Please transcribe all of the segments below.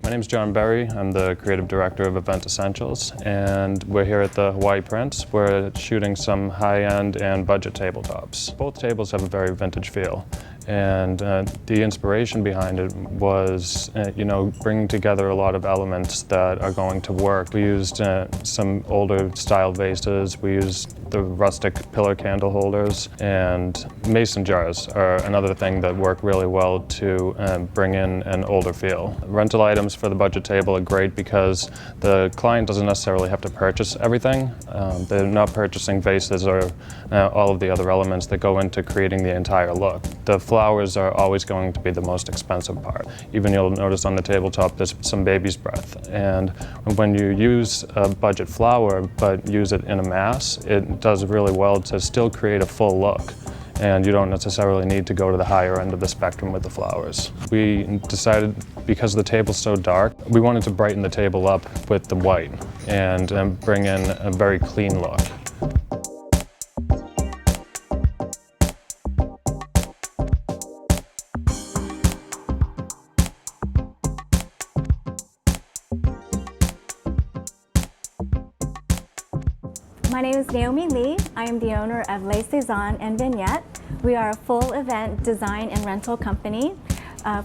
My name is John Berry. I'm the creative director of Event Essentials, and we're here at the Hawaii Prince. We're shooting some high-end and budget tabletops. Both tables have a very vintage feel, and the inspiration behind it was, bringing together a lot of elements that are going to work. We used some older style vases. We used the rustic pillar candle holders, and mason jars are another thing that work really well to bring in an older feel. Rental items for the budget table are great because the client doesn't necessarily have to purchase everything. They're not purchasing vases or all of the other elements that go into creating the entire look. The flowers are always going to be the most expensive part. Even you'll notice on the tabletop there's some baby's breath, and when you use a budget flower but use it in a mass, it does really well to still create a full look. And you don't necessarily need to go to the higher end of the spectrum with the flowers. We decided, because the table's so dark, we wanted to brighten the table up with the white and bring in a very clean look. My name is Naomi Lee. I am the owner of Les Cezannes and Vignette. We are a full event design and rental company.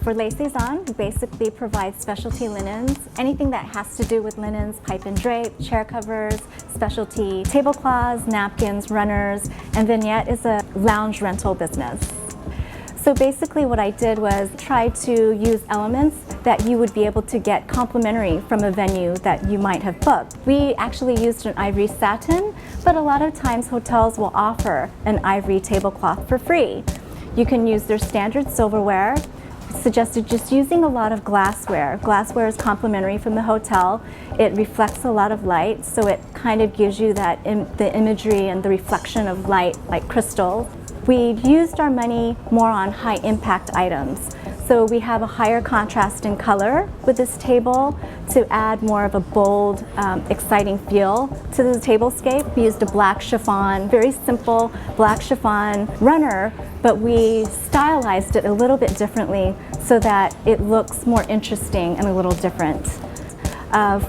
For Les Cezannes, we basically provide specialty linens, anything that has to do with linens, pipe and drape, chair covers, specialty tablecloths, napkins, runners, and Vignette is a lounge rental business. So basically what I did was try to use elements that you would be able to get complimentary from a venue that you might have booked. We actually used an ivory satin, but a lot of times hotels will offer an ivory tablecloth for free. You can use their standard silverware. Suggested just using a lot of glassware. Glassware is complimentary from the hotel. It reflects a lot of light, so it kind of gives you that the imagery and the reflection of light like crystal. We used our money more on high impact items. So we have a higher contrast in color with this table to add more of a bold, exciting feel to the tablescape. We used a black chiffon, very simple black chiffon runner, but we stylized it a little bit differently so that it looks more interesting and a little different.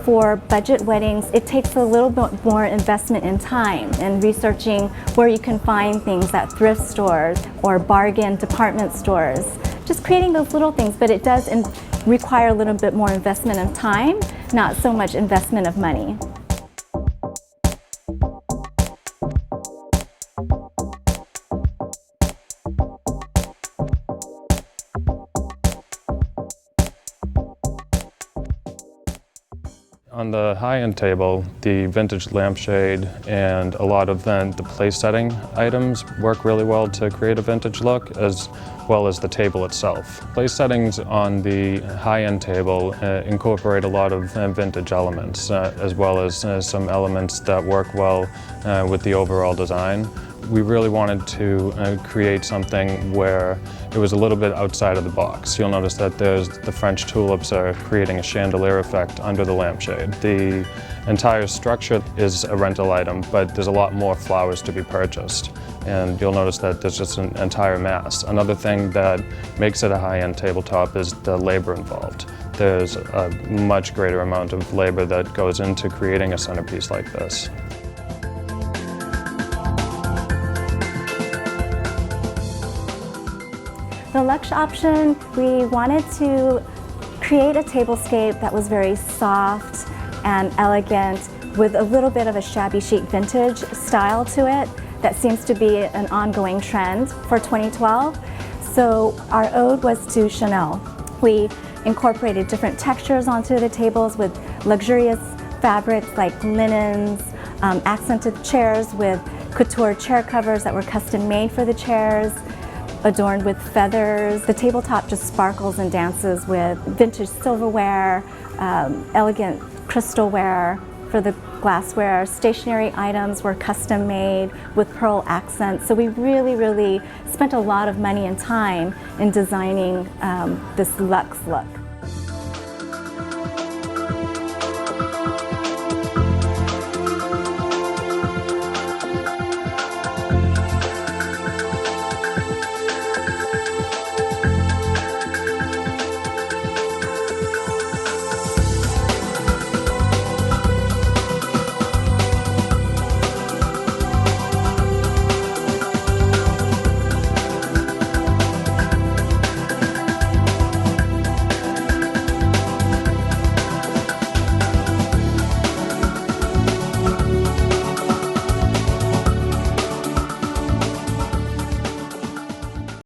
For budget weddings, it takes a little bit more investment in time and researching where you can find things at thrift stores or bargain department stores. Just creating those little things, but it does require a little bit more investment of time, not so much investment of money. On the high-end table, the vintage lampshade and a lot of the place setting items work really well to create a vintage look, as well as the table itself. Place settings on the high-end table incorporate a lot of vintage elements, as well as some elements that work well with the overall design. We really wanted to create something where it was a little bit outside of the box. You'll notice that the French tulips are creating a chandelier effect under the lampshade. The entire structure is a rental item, but there's a lot more flowers to be purchased. And you'll notice that there's just an entire mass. Another thing that makes it a high-end tabletop is the labor involved. There's a much greater amount of labor that goes into creating a centerpiece like this. The luxe option, we wanted to create a tablescape that was very soft and elegant with a little bit of a shabby chic vintage style to it that seems to be an ongoing trend for 2012. So our ode was to Chanel. We incorporated different textures onto the tables with luxurious fabrics like linens, accented chairs with couture chair covers that were custom made for the chairs, adorned with feathers. The tabletop just sparkles and dances with vintage silverware, elegant crystalware for the glassware. Stationery items were custom made with pearl accents. So we really spent a lot of money and time in designing this luxe look.